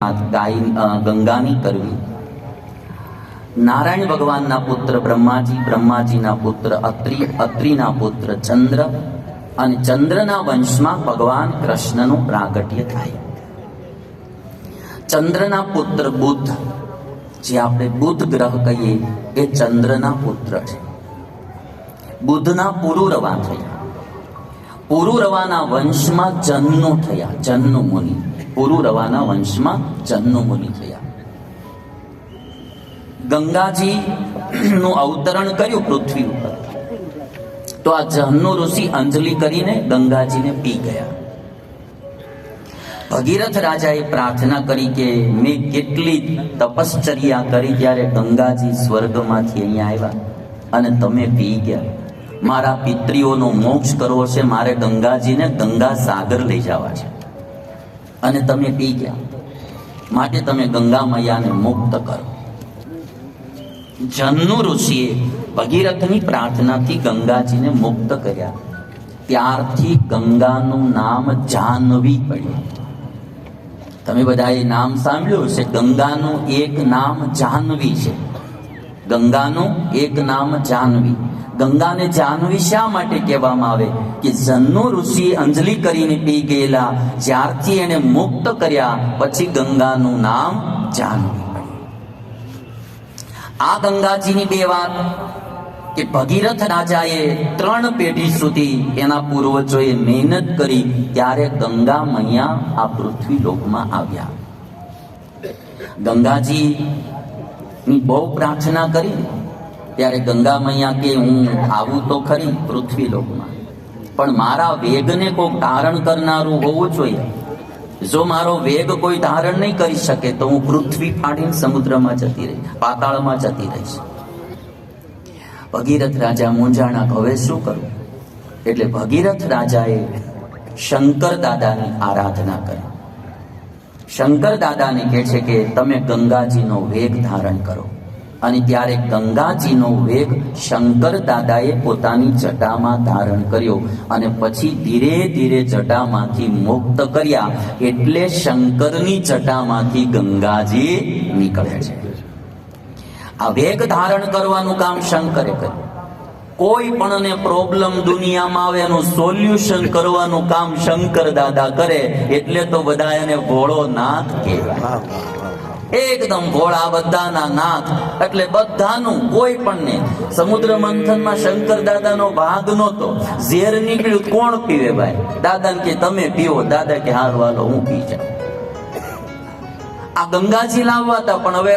ગંગાની કરવી. નારાયણ ભગવાનના પુત્ર બ્રહ્માજી, બ્રહ્માજીના પુત્ર અત્રિ, અત્રિના પુત્ર ચંદ્ર, અને ચંદ્રના વંશમાં ભગવાન કૃષ્ણનું પ્રાગટ્ય થાય. ચંદ્રના પુત્ર બુદ્ધ, જે આપણે બુદ્ધ ગ્રહ કહીએ, એ ચંદ્રના પુત્ર છે. બુદ્ધના પુરુરવા થયા. પુરુરવાના વંશમાં જન્નો થયા, જન્નો મુનિ. પુરુરવાના વંશમાં જન્નો મુનિ થયા. ગંગાજી નું અવતરણ કર્યું પૃથ્વી ઉપર, તો આ જન્નો ઋષિ અંજલિ કરીને ગંગાજીને પી ગયા. ભગીરથ રાજાએ પ્રાર્થના કરી કે મેં કેટલી તપશ્ચર્યા કરી, ત્યારે ગંગાજી સ્વર્ગમાંથી અહીંયા આવ્યા અને તમે પી ગયા. મારા પિતૃઓનો મોક્ષ કરવો છે, મારે ગંગાજીને ગંગા સાગર લઈ જવા છે, અને તમે પી ગયા, માટે તમે ગંગા મૈયાને મુક્ત કરો. જન્નુ ઋષિએ ભગીરથની પ્રાર્થનાથી ગંગાજીને મુક્ત કર્યા. ત્યારથી ગંગાનું નામ જાહ્નવી પડ્યું. તમે બધાએ નામ સાંભળ્યું છે, ગંગાનું એક નામ જાહ્નવી છે. ગંગાનું એક નામ જાહ્નવી. ગંગાને જાહ્નવી શા માટે કહેવામાં આવે? કે જન્નુ ઋષિએ અંજલિ કરીને પી ગયેલા, જ્યારથી એને મુક્ત કર્યા પછી ગંગાનું નામ જાહ્નવી પડ્યું. આ ગંગાજીની બે વાત કે ભગીરથ રાજાએ 3 પેઢી સુધી એના પૂર્વજોએ મહેનત કરી, ત્યારે ગંગા મૈયા આ પૃથ્વી લોકમાં આવ્યા. ગંગાજી ની બહુ પ્રાર્થના કરી, ત્યારે ગંગા મૈયા કે હું આવું તો ખરી પૃથ્વી લોકમાં, પણ મારા વેગને કોઈ ધારણ કરનારું હોવું જોઈએ. જો મારો વેગ કોઈ ધારણ નહીં કરી શકે તો હું પૃથ્વી ફાડીને સમુદ્રમાં જતી રહી, પાતાળમાં જતી રહીશ. ભગીરથ રાજા મૂંઝાણા, હવે શું કરું? એટલે ભગીરથ રાજાએ શંકર દાદાની આરાધના કરી. શંકર દાદાને કહે છે કે તમે ગંગાજીનો વેગ ધારણ કરો. અને ત્યારે ગંગાજીનો વેગ શંકર દાદાએ પોતાની જટામાં ધારણ કર્યો, અને પછી ધીરે ધીરે જટામાંથી મુક્ત કર્યા. એટલે શંકરની જટામાંથી ગંગાજી નીકળે છે. આ વેગ ધારણ કરવાનું કામ શંકરે કર્યું. કોઈ પણ ને પ્રોબ્લેમ દુનિયામાં આવે એનું સોલ્યુશન કરવાનું કામ શંકર દાદા કરે, એટલે તો બધા એને ભોળો નાથ કહેવાય. એકદમ ભોળા બધાના નાથ, એટલે બધાનું કોઈ પણ ને. સમુદ્ર મંથનમાં શંકર દાદાનો ભાગ નહોતો. ઝેર નીકળ્યું, કોણ પીવે ભાઈ? દાદાને કે તમે પીવો. દાદા કે હારું હાલો હું પી જાઉં. આ ગંગાજી લાવવા હતા, પણ હવે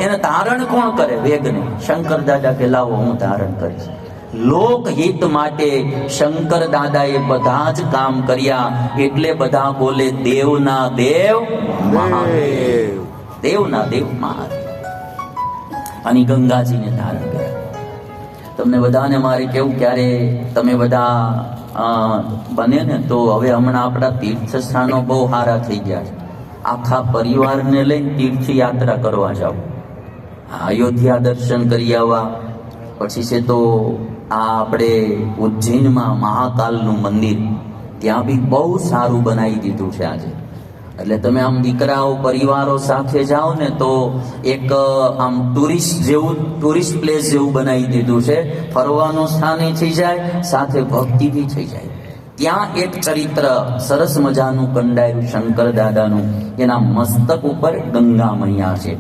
એને ધારણ કોણ કરે વેગને? શંકર દાદા કે લાવો હું ધારણ કરીશ. લોકહિત માટે શંકર દાદાએ બધા જ કામ કર્યા. એટલે બધા બોલે દેવના દેવ મહાદેવ, દેવના દેવ મહાદેવ. અને ગંગાજીને ધારણ કર્યા. તમને બધાને મારે કેવું, ક્યારે તમે બધા બને ને તો હવે હમણાં આપણા તીર્થ સ્થાનો બહુ સારા થઈ ગયા છે. આખા પરિવારને લઈને તીર્થ યાત્રા કરવા જાવ. અયોધ્યા દર્શન કરી આવવા. પછી છે તો આ આપણે ઉજ્જૈનમાં મહાકાલનું મંદિર, ત્યાં બી બહુ સારું બનાવી દીધું છે આજે. એટલે તમે આમ દીકરાઓ પરિવારો સાથે જાઓ ને તો એક આમ ટુરિસ્ટ પ્લેસ જેવું બનાવી દીધું છે. ફરવાનું સ્થાન થઈ જાય, સાથે ભક્તિ બી થઈ જાય. ત્યાં એક ચરિત્ર સરસ મજાનું કંડાયું શંકર દાદાનું. એના મસ્તક ઉપર ગંગા મૈયા છે.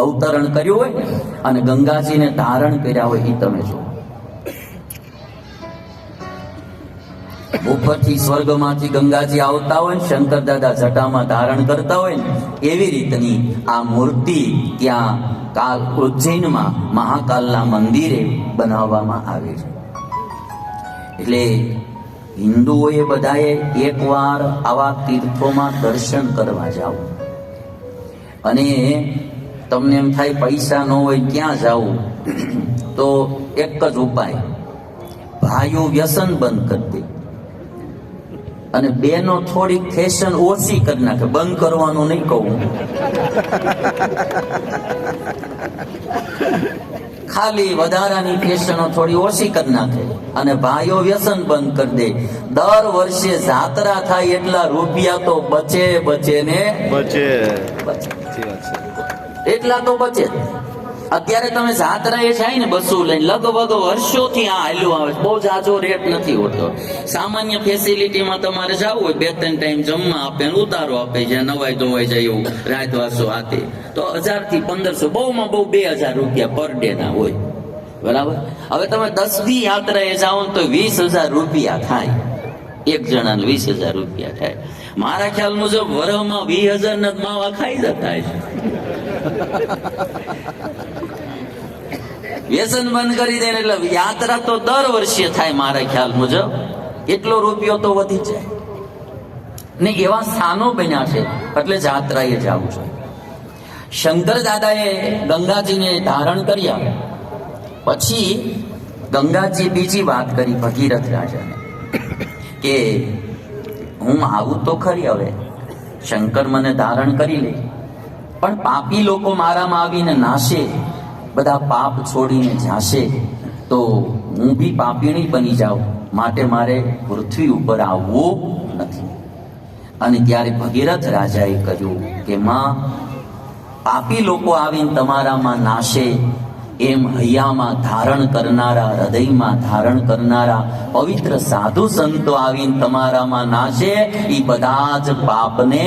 અવતરણ કર્યું હોય ને અને ગંગાજીને ધારણ કર્યા હોય, એ તમે જુઓ. ઉપરથી સ્વર્ગમાંથી ગંગાજી આવતા હોય, શંકર દાદા જટામાં ધારણ કરતા હોય ને, એવી રીતની આ મૂર્તિ ત્યાં ઉજ્જૈનમાં મહાકાલના મંદિરે બનાવવામાં આવે છે. એટલે હિન્દુઓએ બધાએ એકવાર આવા તીર્થોમાં દર્શન કરવા જાવ. અને તમને એમ થાય પૈસા ન હોય ક્યાં જાવું, તો એક જ ઉપાય, ભાઈઓ વ્યસન બંધ કરી દે અને બેનો થોડીક ફેશન ઓછી કરી નાખે. બંધ કરવાનું નહીં કહું, ખાલી વધારાની ફેશનો થોડી ઓછી કરી નાખે અને ભાઈઓ વ્યસન બંધ કરી દે. દર વર્ષે જાત્રા થાય એટલા રૂપિયા તો બચે ને બચે, એટલા તો બચે. અત્યારે તમે જાત્રા એ જાય ને બસો લઈને, લગભગ વર્ષોથી આ હાલ્યું આવે, બહુ જાજો રેટ નથી હોતો. સામાન્ય ફેસિલિટીમાં તમારે જવું હોય, 2-3 ટાઈમ જમવા આપે, ઉતારો આપે, જ્યાં નવાઈ ધોવાઈ જાય એવું રાત વાસો આતે, તો 1000 થી 1500, બહુમાં બહુ 2000 રૂપિયા પર ડે ના હોય. બરાબર. હવે તમે 10 દી યાત્રાએ જાઓ તો 20,000 રૂપિયા થાય. એક જણાને 20,000 રૂપિયા થાય. મારા ખ્યાલ મુજબ વરમાં 20,000 ના માવા ખાઈ જતા છે. વ્યસન બંધ કરી દે એટલે યાત્રા તો દર વર્ષે થાય. મારા ખ્યાલ મુજબ એટલો રૂપિયો તો વધી જાય ને. એવા સ્થાનો બન્યા છે એટલે જાત્રાએ જવું જોઈએ. શંકર દાદાએ ગંગાજીને ધારણ કર્યા પછી ગંગાજી બીજી વાત કરી ભગીરથ રાજાને કે હું આવું તો ખરી, હવે શંકર મને ધારણ કરી લે, પણ પાપી લોકો મારામાં આવીને નાશે, બધા પાપ છોડીને જાશે, તો હું બી પાપીણી બની જાઉં, માટે મારે પૃથ્વી ઉપર આવવું નથી. અને ત્યારે ભગીરથ રાજાએ કહ્યું કે માં, પાપી લોકો આવીને તમારામાં નાશે, એમ હૈયામાં ધારણ કરનારા, હૃદયમાં ધારણ કરનારા પવિત્ર સાધુ સંતો આવીને તમારામાં નાશે, એ બધા જ પાપને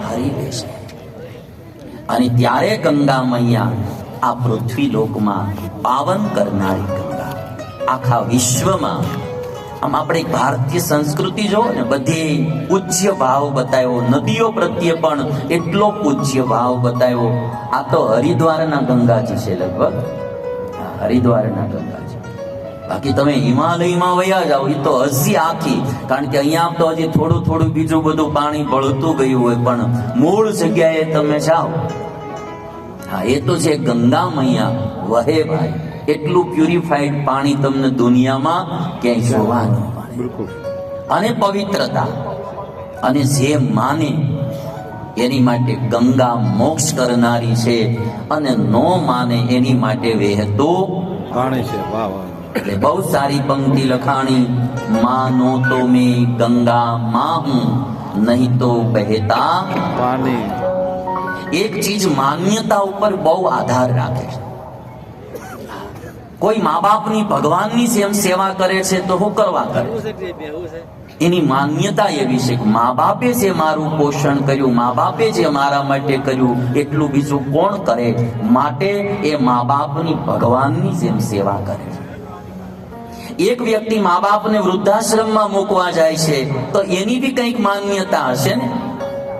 હરી લેશે. અને ત્યારે ગંગા મૈયા આ પૃથ્વી લોકમાં પાવન કરનારી ગંગા, આખા વિશ્વમાં. આમ આપણે ભારતીય સંસ્કૃતિ જો ને, બધી પૂજ્ય ભાવ બતાવ્યો, નદીઓ પ્રત્યે પણ એટલો પૂજ્ય ભાવ બતાવ્યો. આ તો હરિદ્વારના ગંગાજી છે, લગભગ હરિદ્વારના ગંગાજી. બાકી તમે હિમાલયમાં વયા જાઓ, એ તો હજી આખી, કારણ કે અહીંયા તો હજી થોડું થોડું બીજું બધું પાણી ભળતું ગયું હોય, પણ મૂળ જગ્યાએ તમે જાઓ, હા, એ તો છે ગંગા મૈયા વહે ભાઈ. એટલું પ્યુરિફાઈડ પાણી તમને દુનિયામાં ક્યાંય જોવા ન મળે. અને પવિત્રતા, અને જે માને એની માટે ગંગા મોક્ષ કરનારી છે, અને નો માને એની માટે વહેતું પાણી છે. એટલે બહુ સારી પંક્તિ લખાણી, માનો તો મેં ગંગા માં હું, નહીં તો બહેતા પાણી. એક ચીજ માન્યતા ઉપર બહુ આધાર રાખે છે. કોઈ મા બાપની ભગવાનની જેમ સેવા કરે છે તો હું કરવા કરે? એની માન્યતા એવી છે કે મા બાપે જે મારું પોષણ કર્યું, મા બાપે જે મારા માટે કર્યું, એટલું બીજું કોણ કરે? માટે એ મા બાપની ભગવાનની જેમ સેવા કરે છે. એક વ્યક્તિ મા બાપને વૃદ્ધાશ્રમમાં મૂકવા જાય છે તો એની બી કંઈક માન્યતા હશે ને.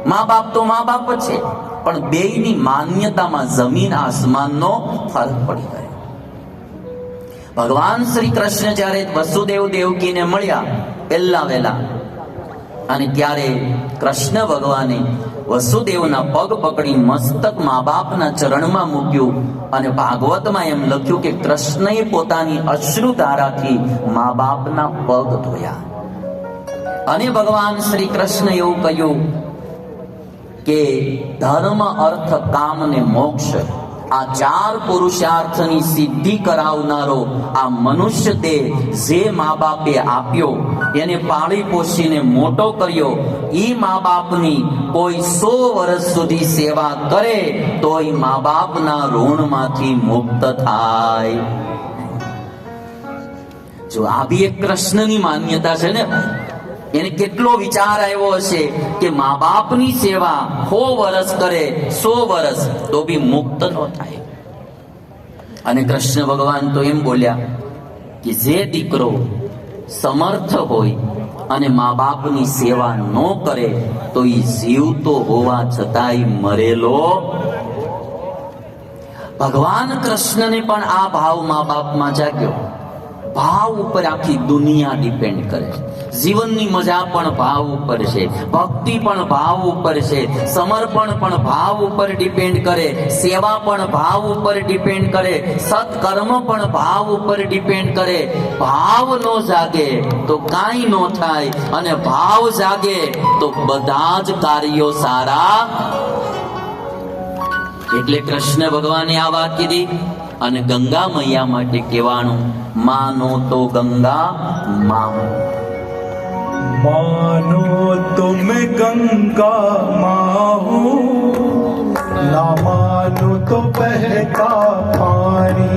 મા બાપ તો મા બાપ જ છે, પણ બેયની માન્યતામાં જમીન આસમાનનો ફરક પડી ગયો. ભગવાન શ્રી કૃષ્ણ જ્યારે વસુદેવ દેવકીને મળ્યા પહેલા વહેલા, અને ત્યારે કૃષ્ણ ભગવાને વસુદેવના પગ પકડી મસ્તક મા બાપના ચરણમાં મૂક્યું, અને ભાગવતમાં એમ લખ્યું કે કૃષ્ણએ પોતાની અશ્રુધારાથી મા બાપના પગ ધોયા. અને ભગવાન શ્રી કૃષ્ણ એવું કહ્યું કે ધર્મ, અર્થ, કામ ને મોક્ષ, આ 4 પુરુષાર્થની સિદ્ધિ કરાવનારો આ મનુષ્ય દેહ જે મા બાપે આપ્યો, એને પાળી પોષીને મોટો કર્યો, ઈ મા બાપની કોઈ 100 વર્ષ સુધી સેવા કરે તોય મા બાપના ઋણમાંથી મુક્ત થાય. જો આ બી એક કૃષ્ણની માન્યતા છે ને. એને કેટલો વિચાર આવ્યો હશે કે મા બાપની સેવા 100 વર્ષ કરે, 100 વર્ષ, તો બી મુક્ત ન થાય. અને કૃષ્ણ ભગવાન તો એમ બોલ્યા કે જે દીકરો સમર્થ હોય અને મા બાપની સેવા ન કરે તો એ જીવતો હોવા છતાંય મરેલો. ભગવાન કૃષ્ણને પણ આ ભાવ મા બાપમાં જાગ્યો. ભાવ ઉપર આખી દુનિયા ડિપેન્ડ કરે છે. જીવનની મજા પણ ભાવ ઉપર છે, ભક્તિ પણ ભાવ ઉપર છે, સમર્પણ પણ ભાવ ઉપર ડિપેન્ડ કરે, સેવા પણ ભાવ ઉપર ડિપેન્ડ કરે, સત્કર્મ પણ ભાવ ઉપર ડિપેન્ડ કરે. ભાવ નો જાગે તો કાંઈ નો થાય, અને ભાવ જાગે તો બધા જ કાર્યો સારા. એટલે કૃષ્ણ ભગવાને આ વાત કીધી અને ગંગા મૈયા માટે કહેવાનું, માનો તો ગંગા માં. मानो तो मैं गंगा माँ हूँ, ना मानो तो बहता पानी.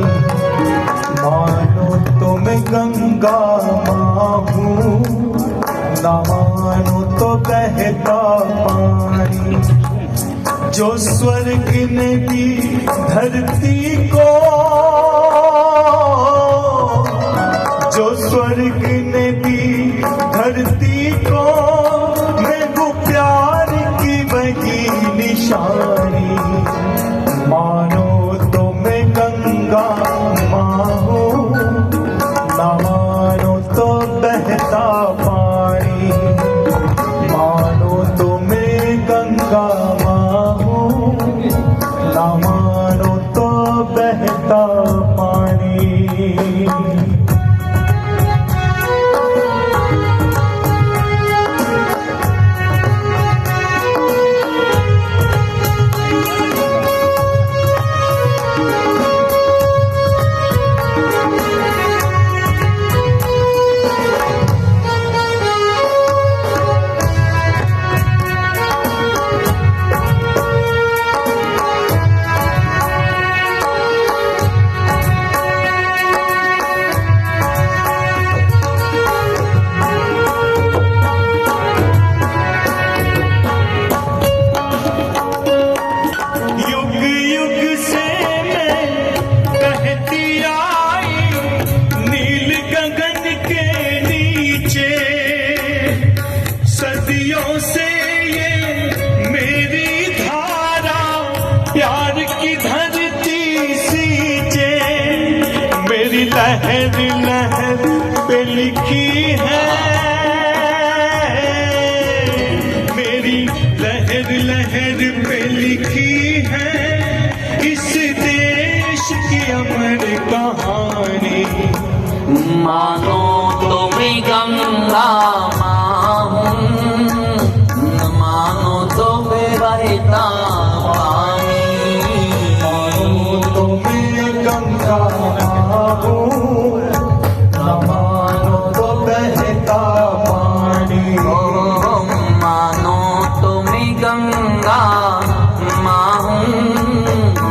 मानो तो मैं गंगा माँ हूँ, ना मानो तो बहता पानी. जो स्वर्ग ने दी धरती को, जो स्वर्ग ने दी धरती को, मैं वो प्यार की वही निशानी. मानो तो मैं गंगा माँ हूँ, ना मानो तो बहता पानी. मानो तो मैं गंगा माँ हूँ, ना मानो तो बहता पानी. सदियों से ये मेरी धारा प्यार की धरती सींचे. मेरी लहर लहर पे लिखी है, मेरी लहर लहर पे लिखी है इस देश की अमर कहानी. मानो तो मैं गंगा माँ हूँ, न मानो तो मैं बहता पानी. मानो तो मैं गंगा माँ हूँ, न मानो तो बहता पानी. मानो तो मैं गंगा माँ हूँ,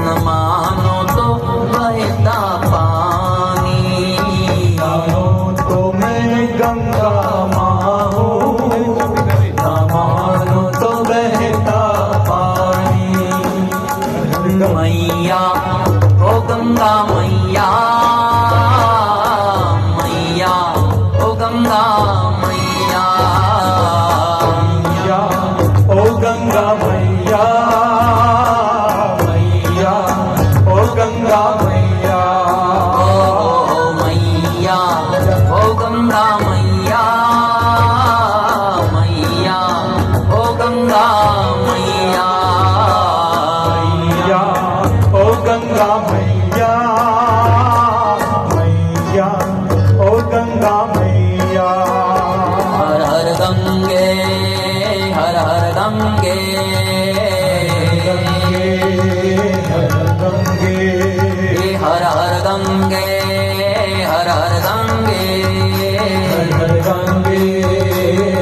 न मानो तो बहता पानी. मानो तो मैं गंगा माँ हूँ, न मानो तो बहता पानी. मैया ओ गंगा मैया, मैया ओ गंगा मैया. मैया ओ गंगा मैया, मैया ओ गंगा मैया. ओ मैया ओ गंगा मैया, मैया ओ गंगा मैया. मैया ओ गंगा मैया, मैया ओ गंगा मैया. हर हर गंगे, हर हर गंगे, गंगे हर गंगे, हर हर गंगे, हर हर गंगे,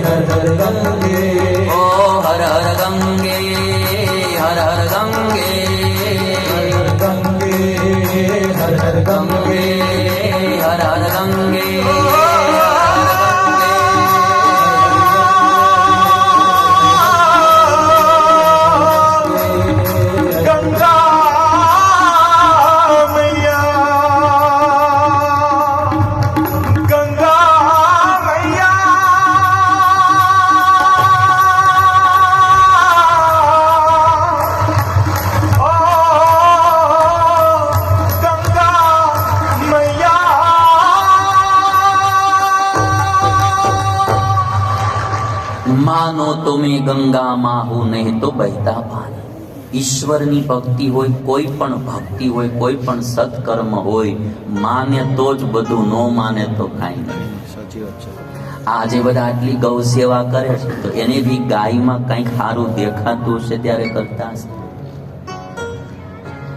हर हर गंगे. ओ हर हर गंगे, हर हर गंगे, गंगे हर हर गंगे, हर हर गंगे. गंगा मैया, गंगा मैया. ओ गंगा मैया. માનો તો મેં ગંગા માં હું, નહીં તો બહેતા પાણી. ઈશ્વરની ભક્તિ હોય, કોઈ પણ ભક્તિ હોય, કોઈ પણ સત્કર્મ હોય, માને તો જ બધું, ન માને તો કાંઈ નહીં. આજે બધા આટલી ગૌ સેવા કરે છે તો એને બી ગાયમાં કંઈક સારું દેખાતું હશે ત્યારે કરતા હશે.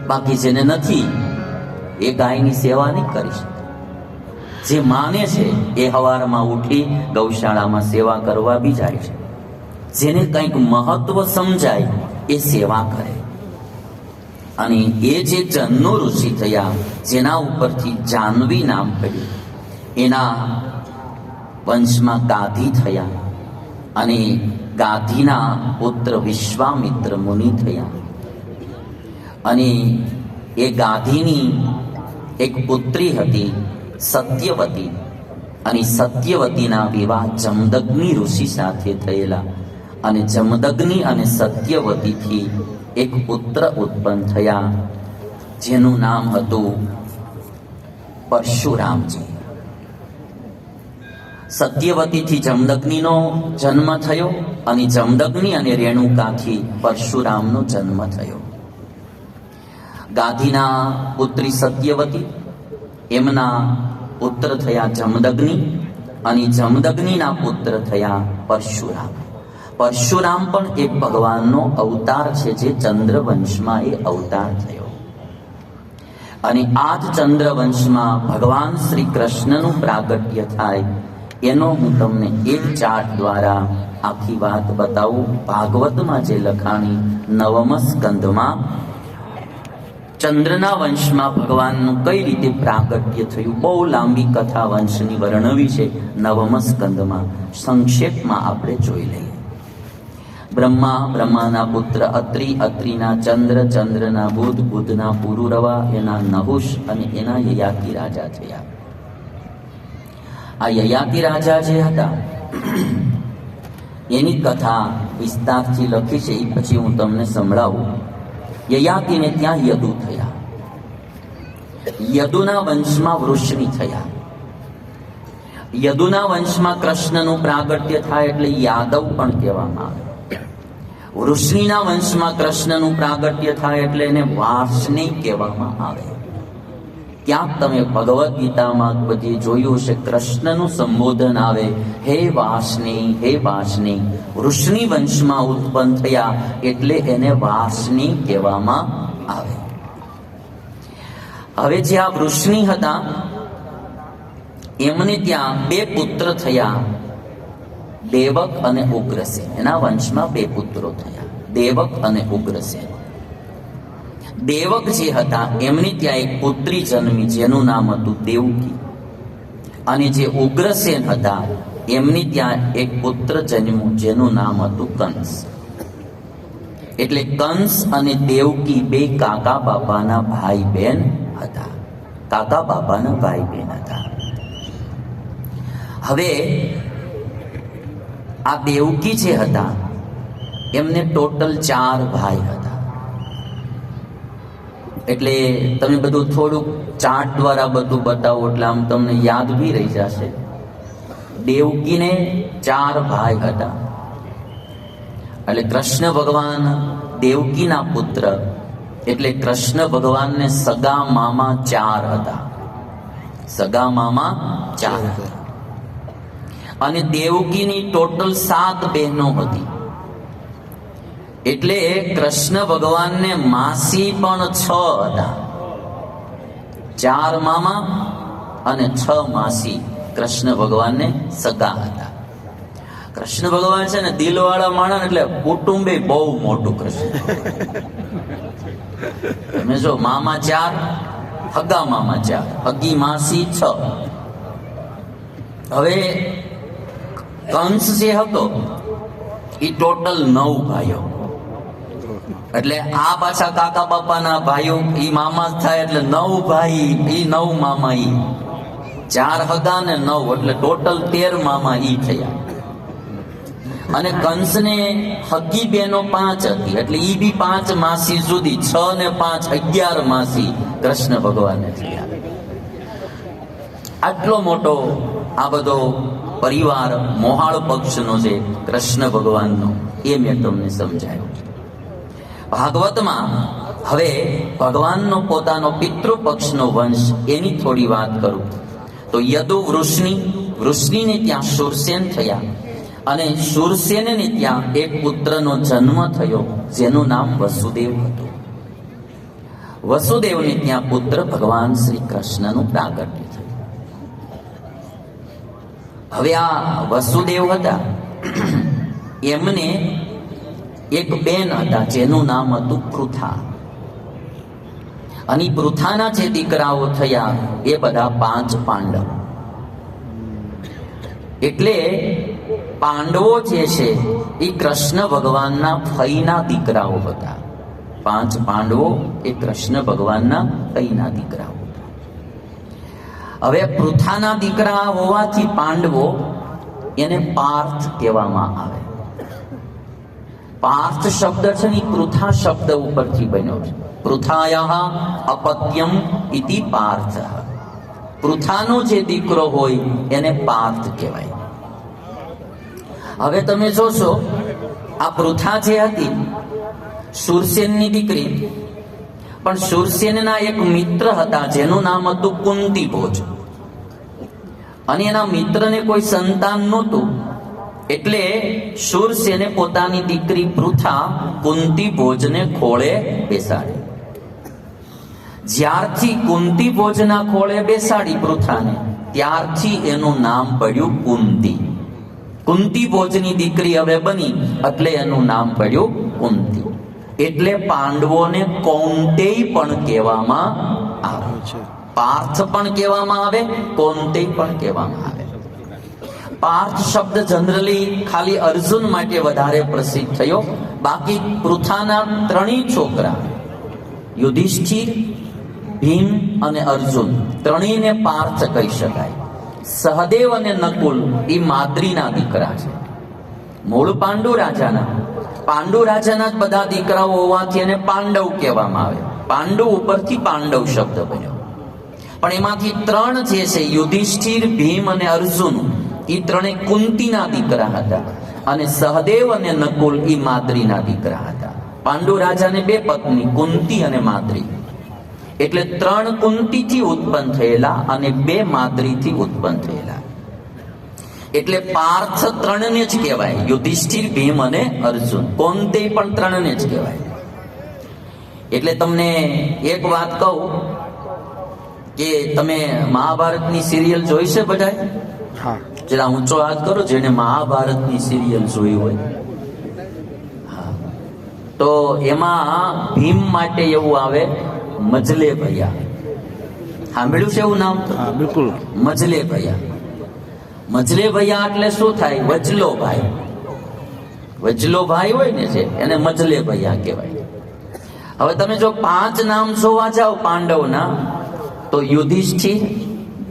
બાકી જેને નથી એ ગાયની સેવા નહીં કરી શકે. જે માને છે એ સવારમાં ઉઠી ગૌશાળામાં સેવા કરવા બી જાય છે. જેને કંઈક મહત્વ સમજાય એ સેવા કરે. અને એ જે જન્નો ઋષિ થયા, જેના ઉપરથી જાહ્નવી નામ પડ્યું, એના વંશમાં ગાધી થયા અને ગાધીના પુત્ર વિશ્વામિત્ર મુનિ થયા. અને એ ગાધીની એક પુત્રી હતી સત્યવતી, અને સત્યવતીના વિવાહ જમદગ્નિ ઋષિ સાથે થયેલા. અને જમદગ્નિ અને સત્યવતીથી એક પુત્ર ઉત્પન્ન થયા, જેનું નામ હતું પરશુરામજી. સત્યવતીથી જમદગ્નિનો જન્મ થયો અને જમદગ્નિ અને રેણુકાથી પરશુરામનો જન્મ થયો. ગાધીના પુત્રી સત્યવતી, એમના પુત્ર થયા જમદગ્નિ, અને જમદગ્નિના પુત્ર થયા પરશુરામ. પરશુરામ પણ એક ભગવાનનો અવતાર છે, જે ચંદ્રવંશમાં એ અવતાર થયો. અને આ જ ચંદ્રવંશમાં ભગવાન શ્રી કૃષ્ણનું પ્રાગટ્ય થાય, એનો હું તમને એક ચાર્ટ દ્વારા આખી વાત બતાવું. ભાગવતમાં જે લખાણી 9મ સ્કંધમાં ચંદ્રના વંશમાં ભગવાનનું કઈ રીતે પ્રાગટ્ય થયું, બહુ લાંબી કથા વંશની વર્ણવી છે 9મ સ્કંધમાં. સંક્ષેપમાં આપણે જોઈ લઈએ. બ્રહ્મા, બ્રહ્માના પુત્ર અત્રિ, અત્રિના ચંદ્ર, ચંદ્રના બુધ, બુધના પુરુરવા, એના નહુષ અને એના યયાતિ રાજા થયા. આ યયાતિ રાજા જે હતા એની કથા વિસ્તારથી લખી છે, એ પછી હું તમને સંભળાવું. યયાતિને ત્યાં યદુ થયા. યદુના વંશમાં વૃષ્ણિ થયા. યદુના વંશમાં કૃષ્ણનું પ્રાગટ્ય થાય એટલે યાદવ પણ કહેવામાં આવે. વૃષ્ણિના વંશમાં કૃષ્ણનું પ્રાગટ્ય થાય એટલે એને વાર્ષ્ણેય કહેવામાં આવે. ક્યાંક તમે ભગવદ્ ગીતામાં બધી જોયું છે, કૃષ્ણનું સંબોધન આવે, હે વાર્ષ્ણેય, હે વાર્ષ્ણેય. વૃષ્ણિ વંશમાં ઉત્પન્ન થયા એટલે એને વાર્ષ્ણેય કહેવામાં આવે. હવે જે આ વૃષ્ણિ હતા, એમને ત્યાં 2 પુત્ર થયા, દેવક અને ઉગ્રસેન. એના વંશમાં 2 પુત્રો થયા, દેવક અને ઉગ્રસેન. દેવક જે હતા એમની ત્યાં એક પુત્રી જન્મી, જેનું નામ હતું દેવકી. અને જે ઉગ્રસેન હતા એમની ત્યાં એક પુત્ર જન્મ્યું, જેનું નામ હતું કંસ. એટલે કંસ અને દેવકી 2 કાકા બાપાના ભાઈ બહેન હતા. કાકા બાપાના ભાઈ બહેન હતા. હવે આ દેવકી જે હતા એમને ટોટલ 4 ભાઈ હતા. એટલે તમે બધું થોડુંક ચાર્ટ દ્વારા બધું બતાવો એટલે આમ તમને યાદ બી રહી જશે. દેવકીને 4 ભાઈ હતા. એટલે કૃષ્ણ ભગવાન દેવકીના પુત્ર, એટલે કૃષ્ણ ભગવાનને સગા મામા 4 હતા. સગા મામા 4 હતા. અને દેવકીની ટોટલ 7 બહેનો હતી. એટલે કૃષ્ણ ભગવાનને માસી પણ 6 હતા. 4 મામા અને 6 માસી કૃષ્ણ ભગવાનને સગા હતા. કૃષ્ણ ભગવાન છે ને દિલવાળા માણસ, એટલે કુટુંબે બહુ મોટું. કૃષ્ણ તમે જો મામા 4, હગા મામા 4, હગી માસી 6. હવે કંસ જે હતો એ ટોટલ 9 ભાઈઓ. એટલે આ પાછા કાકા બાપાના ભાઈઓ, એ મામા થાય એટલે 9 ભાઈ, એ 9 મામા, ઈ 4 હગા ને 9, એટલે ટોટલ 13 મામા ઈ થયા. અને કંસને હગી બહેનો 5 હતી, એટલે ઈ બી 5 માસી સુધી, 6 ને 5 11 માસી કૃષ્ણ ભગવાનને થયા. આટલો મોટો આ બધો પરિવાર મોહાળ પક્ષનો છે કૃષ્ણ ભગવાનનો, એ મેં તમને સમજાયો. ભાગવતમાં હવે ભગવાનનો પોતાનો પિતૃપક્ષનો વંશ, એની થોડી વાત કરું તો યદુ વૃષ્ણિ, વૃષ્ણિને ત્યાં શૂરસેન થયા. અને શૂરસેનને ત્યાં એક પુત્રનો જન્મ થયો, જેનું નામ વસુદેવ હતું. વસુદેવને ત્યાં પુત્ર ભગવાન શ્રી કૃષ્ણનું પ્રાગટ્ય થયું. હવે આ વસુદેવ હતા, એમને એક બેન હતા જેનું નામ હતું પૃથા. અને પૃથાના જે દીકરાઓ થયા એ બધા 5 પાંડવ. એટલે પાંડવો જે છે એ કૃષ્ણ ભગવાનના ફઈના દીકરાઓ હતા. 5 પાંડવો એ કૃષ્ણ ભગવાનના ફઈના દીકરાઓ હતા. હવે પૃથાના દીકરા હોવાથી પાંડવો એને પાર્થ કહેવામાં આવે. પાર્થ શબ્દ છે ને પૃથા શબ્દ ઉપરથી બન્યો છે. પૃથાયઃ અપત્યમ ઇતિ પાર્થ. પૃથાનો જે દીકરો હોય એને પાર્થ કહેવાય. હવે તમે જોશો આ પૃથા જે હતી શૂરસેનની દીકરી, પણ શૂરસેનના એક મિત્ર હતા જેનું નામ હતું કુંતીભોજ. અને એના મિત્રને કોઈ સંતાન નહોતું, એટલે શૂરસેને પોતાની દીકરી પૃથા કુંતીભોજને ખોળે બેસાડી. જ્યારથી કુંતીભોજના ખોળે બેસાડી પૃથાને, ત્યારથી એનું નામ પડ્યું કુંતી. કુંતીભોજની દીકરી હવે બની એટલે એનું નામ પડ્યું કુંતી. એટલે પાંડવોને કૌંતેય પણ કહેવામાં આવે છે. પાર્થ પણ કહેવામાં આવે, કૌંતેય પણ કહેવામાં આવે. પાર્થ શબ્દ જનરલી ખાલી અર્જુન માટે વધારે પ્રસિદ્ધ થયો. બાકી પૃથાના 3 છોકરા યુધિષ્ઠિર, ભીમ અને અર્જુન, 3ને પાર્થ કહી શકાય. સહદેવ અને નકુલ એ માદ્રીના દીકરા છે. મૂળ પાંડુ રાજાના જ બધા દીકરાઓ હોવાથી એને પાંડવ કહેવામાં આવે. પાંડુ ઉપરથી પાંડવ શબ્દ બન્યો. પણ એમાંથી 3 જે છે યુધિષ્ઠિર, ભીમ અને અર્જુન, એ 3 કુંતીના દીકરા હતા. અને સહદેવ અને નકુલ એ માદ્રીના દીકરા હતા. પાંડુ રાજાને 2 પત્ની, કુંતી અને માદ્રી. એટલે 3 કુંતીથી ઉત્પન્ન થયેલા અને 2 માદ્રીથી ઉત્પન્ન થયેલા. એટલે પાર્થ 3ને જ કહેવાય, યુધિષ્ઠિર, ભીમ અને અર્જુન. કૌંતેય પણ 3ને જ કહેવાય. એટલે તમને એક વાત કહું કે તમે મહાભારતની સિરિયલ જોઈ છે બધાય? હા. જરા ઊંચો હાથ કરો જેને મહાભારતની સિરિયલ જોઈ હોય. હા, તો એમાં ભીમ માટે એવું આવે મજલે ભૈયા. સાંભળ્યું છે એવું નામ? હા, બિલકુલ. મજલે ભૈયા. મજલે ભૈયા એટલે શું થાય? વચલો ભાઈ. વચલો ભાઈ હોય ને છે એને મજલે ભૈયા કહેવાય. હવે તમે જો 5 નામ જોવા જાઓ પાંડવના, તો યુધિષ્ઠિર,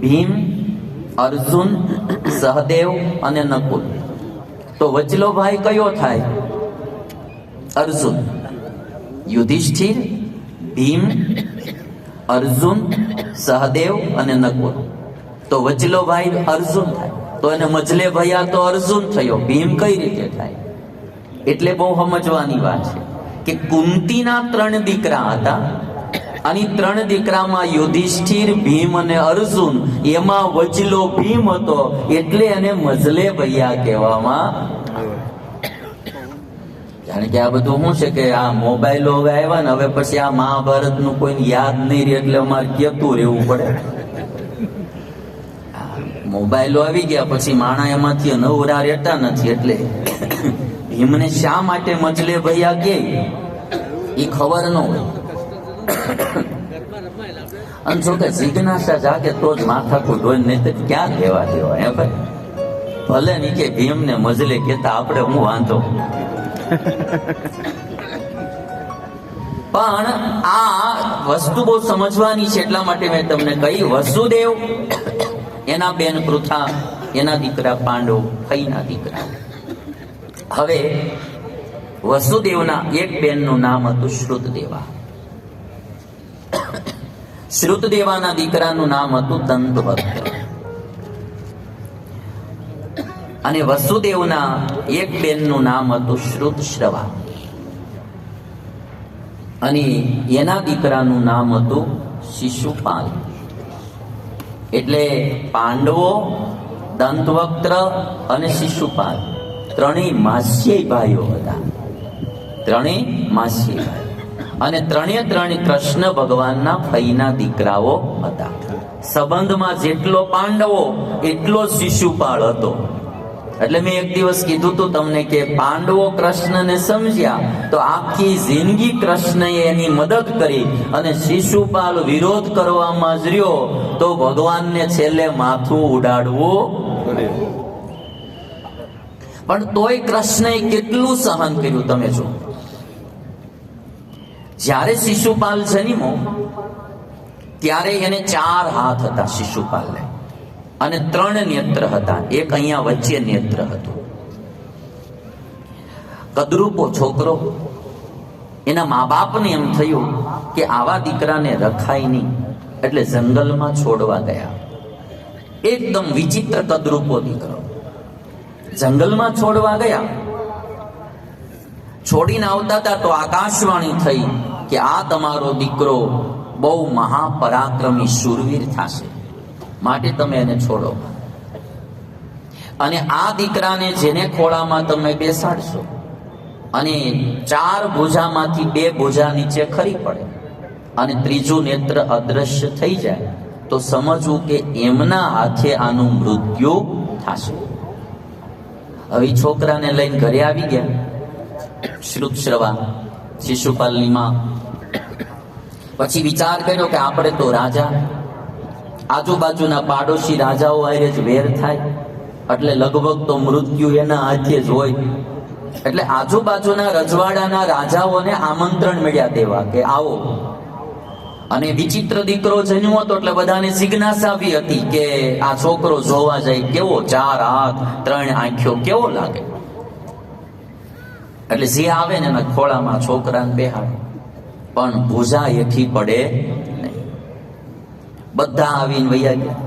ભીમ, અર્જુન, સહદેવ અને નકુલ. તો વચલો ભાઈ કયો થાય? અર્જુન. યુધિષ્ઠિર, ભીમ, અર્જુન, સહદેવ અને નકુલ. તો વચલો ભાઈ અર્જુન થાય. તો એને મજલે ભૈયા તો અર્જુન થયો, ભીમ કઈ રીતે થાય? એટલે બહુ સમજવાની વાત છે કે કુંતીના 3 દીકરા હતા અને 3 દીકરામાં યુધિષ્ઠિર, ભીમ અને અર્જુન, એમાં વચલો ભીમ હતો એટલે એને મજલે ભૈયા કહેવામાં આવે. કારણ કે આ બધું શું છે કે આ મોબાઈલો હવે આવ્યા ને, હવે પછી આ મહાભારતનું કોઈને યાદ નહીં રહે એટલે અમારે કહેતું રહેવું પડે. મોબાઈલો આવી ગયા પછી માણા એમાંથી નવરા રહેતા નથી. એટલે ભીમને શા માટે મજલે ભૈયા કે એ ખબર ન હોય. અને જો કે જિજ્ઞાસા જાગે તો જ માથાકૂટ હોય, નહીં તો ક્યાં કહેવા દેવા. હે ભાઈ, ભલે નહીં કે ભીમને મજલે કહેતા, આપણે હું વાંધો. પણ આ વસ્તુ બહુ સમજવાની છે, એટલા માટે મેં તમને કહી. વસુદેવ, એના બેન પૃથા, એના દીકરા પાંડવ, ફઈના દીકરા. હવે વસુદેવના એક બેનનું નામ હતું શ્રુતદેવા. શ્રુતદેવાના દીકરાનું નામ હતું દંતવક્ર. અને વસુદેવના એક બેનનું નામ હતું શ્રુતશ્રવા. અને એના દીકરાનું નામ હતું શિશુપાલ. એટલે પાંડવો, દંતવક્ર અને શિશુપાલ 3 માસ્યેય ભાઈઓ હતા. 3 માસ્યેય ભાઈ. અને ત્રણે ત્રણ કૃષ્ણ ભગવાનના ફઈના દીકરાઓ હતા. સંબંધમાં જેટલો પાંડવો એટલો શિશુપાળ હતો. એટલે મેં એક દિવસ કીધું તું તમને કે પાંડવો કૃષ્ણને સમજ્યા તો આખી જિંદગી કૃષ્ણએ એની મદદ કરી, અને શિશુપાલ વિરોધ કરવામાં જ રહ્યો તો ભગવાનને છેલ્લે માથું ઉડાડવું. પણ તોય કૃષ્ણએ કેટલું સહન કર્યું તમે જો. જ્યારે શિશુપાલ જન્મો ત્યારે એને 4 હાથ હતા શિશુપાલને, અને 3 નેત્ર હતા. એક અહીંયા વચ્ચે નેત્ર હતું. કદરૂપો છોકરો. એના મા બાપને એમ થયું કે આવા દીકરાને રખાય નહીં, એટલે જંગલમાં છોડવા ગયા. એકદમ વિચિત્ર કદરૂપો દીકરો જંગલમાં છોડવા ગયા. છોડીને આવતા હતા તો આકાશવાણી થઈ કે આ તમારો દીકરો બહુ મહાપરાક્રમી શૂરવીર થશે, માટે તમે એને છોડો. અને આ દીકરાને જેને ખોળામાં તમે બેસાડશો અને 4 ભુજામાંથી 2 ભુજા નીચે ખરી પડે અને ત્રીજું નેત્ર અદ્રશ્ય થઈ જાય તો સમજવું કે એમના હાથે આનું મૃત્યુ થશે. હવે છોકરાને લઈને ઘરે આવી ગયા શ્રુતશ્રવા, શિશુપાલની માં. પછી વિચાર કર્યો કે આપણે તો રાજા, આજુબાજુના પાડોશી રાજાઓ હારે જ વેર થાય, એટલે લગભગ તો મૃત્યુ એના હાથે જ હોય. એટલે આજુબાજુના રજવાડાના રાજાઓને આમંત્રણ મળ્યા દેવા કે આવો. અને વિચિત્ર દીકરો જન્મ્યો હતો એટલે બધાને જિજ્ઞાસા આવી હતી કે આ છોકરો જોવા જાય કેવો, 4 હાથ 3 આંખો કેવો લાગે. એટલે જે આવે ને એના ખોળામાં છોકરાને બેહાડે, પણ ભુજા એથી પડે નહીં. બધા આવીને વૈયા ગયા.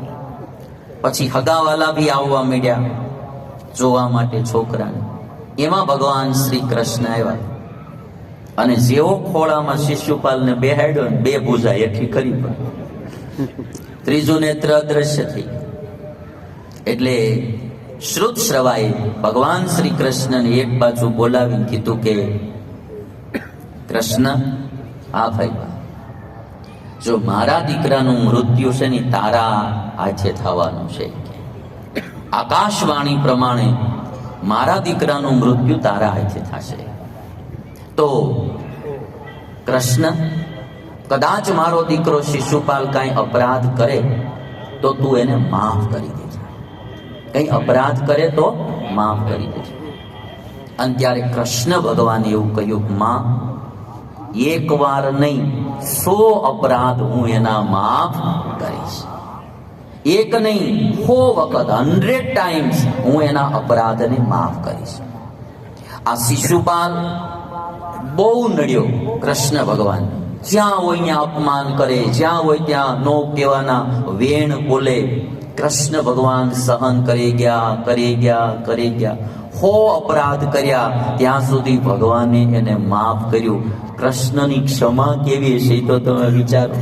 પછી હગાવાલા બી આવવા માંડ્યા જોવા માટે છોકરાને. એમાં ભગવાન શ્રી કૃષ્ણ આવ્યા, અને જેવો ખોળામાં શિશુપાલને બેહાડ્યો ને 2 ભુજા એથી કરી પડી, ત્રીજું નેત્ર અદ્રશ્ય થઈ. એટલે શ્રુત શ્રવાએ ભગવાન શ્રી કૃષ્ણને એક બાજુ બોલાવીને કીધું કે કૃષ્ણ, હા ભાઈ, જો મારા દીકરાનું મૃત્યુ છે ને તારા હાથે થવાનું છે. આકાશવાણી પ્રમાણે મારા દીકરાનું મૃત્યુ તારા હાથે થશે. તો કૃષ્ણ, કદાચ મારો દીકરો શિશુપાલ કાંઈ અપરાધ કરે તો તું એને માફ કરી દેજે. કંઈ અપરાધ કરે તો માફ કરી દેજે. અને ત્યારે કૃષ્ણ ભગવાને એવું કહ્યું, માં, એક વાર નહીં 100 અપરાધ હું એના માફ કરીશ. એક નહીં 100 વખત 100 ટાઈમ્સ હું એના અપરાધને માફ કરીશ. આ શિશુપાલ બહુ નડ્યો કૃષ્ણ ભગવાન. જ્યાં હોય ત્યાં અપમાન કરે, જ્યાં હોય ત્યાં નો કહેવાના વેણ બોલે. કૃષ્ણ ભગવાન સહન કરી ગયા. 100 અપરાધ કર્યા ત્યાં સુધી ભગવાને એને માફ કર્યું. કૃષ્ણની ક્ષમા કેવી હશે તો તમે વિચારો.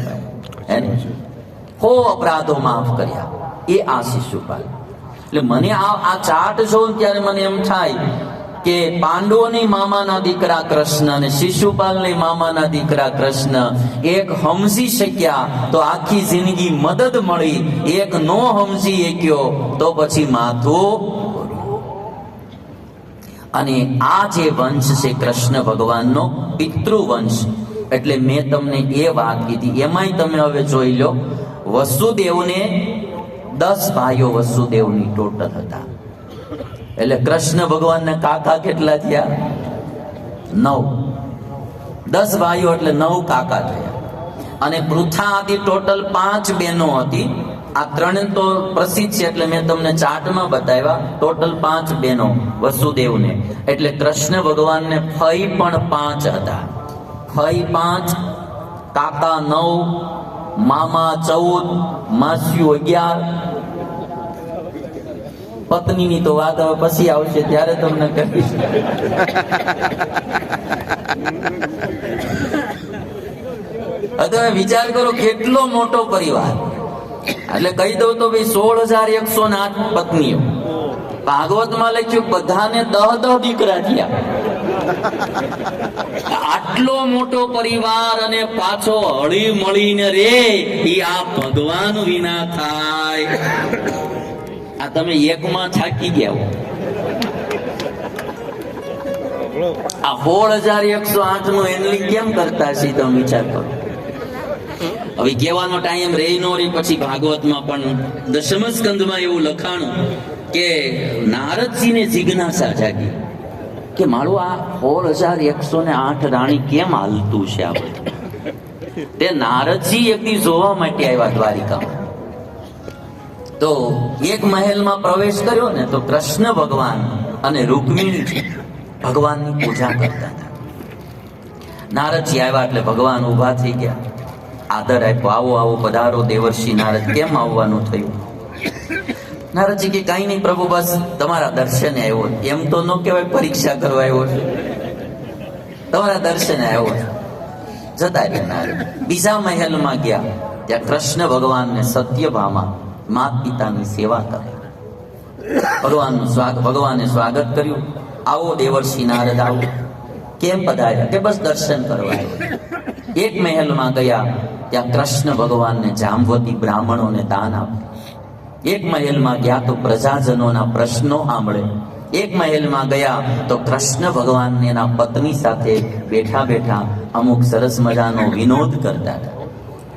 એને 100 અપરાધો માફ કર્યા એ આ શિશુપાલ. એટલે મને આ ચાર્ટ જોઉં ત્યારે મને એમ થાય કે પાંડવોની મામાના દીકરા કૃષ્ણ અને શિશુપાલની મામાના દીકરા કૃષ્ણ એક સમજી શક્યા તો આખી જિંદગી મદદ મળી, એક નો સમજી શક્યો તો પછી માથું. અને આ જે વંશ છે કૃષ્ણ ભગવાનનો પિતૃવંશ, એટલે મેં તમને એ વાત કીધી. એમાંય તમે હવે જોઈ લો, વસુદેવને 10 ભાઈઓ વસુદેવની ટોટલ હતા. એટલે કૃષ્ણ ભગવાનના કાકા કેટલા થયા? 9. 10 ભાઈઓ એટલે 9 કાકા થયા. અને પૃથા આદિ ટોટલ 5 બહેનો હતી. આ 3 તો પ્રસિદ્ધ છે એટલે મેં તમને ચાર્ટમાં બતાવ્યા. ટોટલ 5 બહેનો વસુદેવને. એટલે કૃષ્ણ ભગવાનને ફઈ પણ 5 હતા. ફઈ 5, કાકા 9, મામા 14, માસીઓ 11. પત્નીની તો વાત હવે પછી આવશે ત્યારે તમને કહીશ. તમે વિચાર કરો કેટલો મોટો પરિવાર. એટલે કહી દઉં તો ભાઈ 16,108 પત્નીઓ. ભાગવતમાં લખ્યું બધાને 10 દીકરા થયા. આટલો મોટો પરિવાર અને પાછો હળી મળીને રે ઈ આ ભગવાન વિના થાય. આ તમે એકમાં થાકી ગયા હો. આ 16,108 નું હેન્ડલિંગ કેમ કરતા છે તમે વિચાર કરો. હવે કહેવાનો ટાઈમ રહી નો રહી. પછી ભાગવતમાં પણ દશમ સ્કંદમાં એવું લખાણું કે નારદજીને જિજ્ઞાસા જાગી કે મારું આ 16,108 રાણી કેમ હાલતું છે આ બધું. તે નારદજી એક દી જોવા માટે આવ્યા દ્વારિકામાં. તો એક મહેલમાં પ્રવેશ કર્યો ને તો કૃષ્ણ ભગવાન અને રૂકમિણી ભગવાનની પૂજા કરતા હતા. નારદજી આવ્યા એટલે ભગવાન ઊભા થઈ ગયા, આદર આપ્યો, આવો આવો પધારો દેવર્ષિ નારદ. કેમ આવવાનું થયું? નારદજી કે કાંઈ નહીં પ્રભુ, બસ તમારા દર્શને આવ્યો. એમ તો ન કહેવાય પરીક્ષા કરવા આવ્યો છે, તમારા દર્શને આવ્યો છે. જતા રહ્યા નારદ. બીજા મહેલમાં ગયા, ત્યાં કૃષ્ણ ભગવાનને સત્યભામા માતા પિતાની સેવા કરે. ભગવાને સ્વાગત કર્યું. આવો દેવર્ષિ નારદ આવો. કેમ પધાર્યા? કે બસ દર્શન કરવા આવ્યો. એક મહેલમાં ગયા, ત્યાં કૃષ્ણ ભગવાનને જામવતી બ્રાહ્મણોને દાન આપ્યું. એક મહેલમાં ગયા તો પ્રજાજનોના પ્રશ્નો સાંભળે. એક મહેલમાં ગયા તો કૃષ્ણ ભગવાન એના પત્ની સાથે બેઠા બેઠા અમુક સરસ મજાનો વિનોદ કરતા હતા.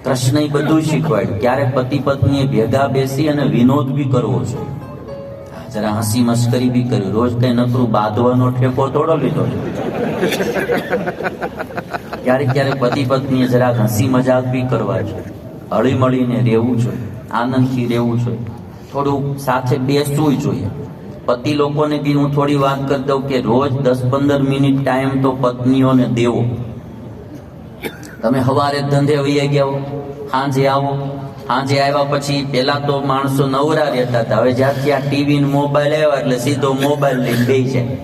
કૃષ્ણએ બધું શીખવાડ્યું. ક્યારેક પતિ પત્નીએ ભેગા બેસી અને વિનોદ બી કરવો છે, જરા હસી મસ્કરી બી કર્યું. રોજ કઈ નકરું બાંધવાનો ઠેકો થોડો લીધો છે. ક્યારેક ક્યારેક પતિ પત્નીએ જરા હસી મજાક બી કરવા છે. હળી મળીને રહેવું જોઈએ, આનંદથી રહેવું જોઈએ, થોડું સાથે બેસવું જોઈએ. પતિ લોકોને બી હું થોડી વાત કરી દઉં કે રોજ 10-15 મિનિટ ટાઈમ તો પત્નીઓને દેવો. તમે સવારે ધંધે વહી ગયા હો, સાંજે આવો. સાંજે આવ્યા પછી પેલા તો માણસો નવરા રહેતા હતા, હવે જ્યારથી આ ટીવી ને મોબાઈલ આવ્યા એટલે સીધો મોબાઈલ લઈને બેસી જાય.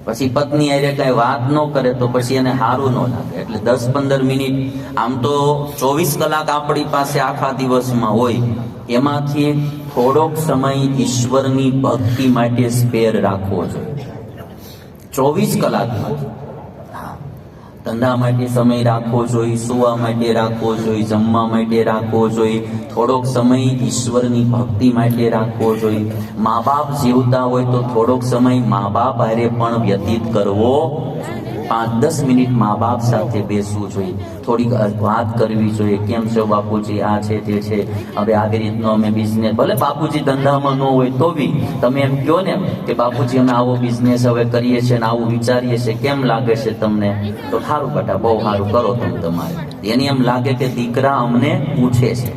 પછી પત્ની આરે કઈ વાત ન કરે તો પછી એને સારું ન લાગે. એટલે 10-15 મિનિટ, આમ તો 24 કલાક આપણી પાસે આખા દિવસમાં હોય, એમાંથી થોડોક સમય ઈશ્વરની ભક્તિ માટે સ્પેર રાખવો જોઈએ. 24 કલાકમાં ધંધા માટે સમય રાખવો જોઈએ, સુવા માટે રાખવો જોઈએ, જમવા માટે રાખવો જોઈએ, થોડોક સમય ઈશ્વરની ભક્તિ માટે રાખવો જોઈએ. મા બાપ જીવતા હોય તો થોડોક સમય મા બાપ હારે પણ વ્યતીત કરવો. 5-10 મિનિટ મા બાપ સાથે બેસવું જોઈએ, થોડીક વાત કરવી જોઈએ. કેમ છો બાપુજી, આ છે તે છે, હવે આવી રીતનો અમે બિઝનેસ, ભલે બાપુજી ધંધામાં ન હોય તો બી તમે એમ કહો ને કે બાપુજી અમે આવો બિઝનેસ હવે કરીએ છીએ ને આવું વિચારીએ છીએ, કેમ લાગે છે તમને? તો સારું બેટા, બહુ સારું કરો તમે તમારે. એને એમ લાગે કે દીકરા અમને પૂછે છે.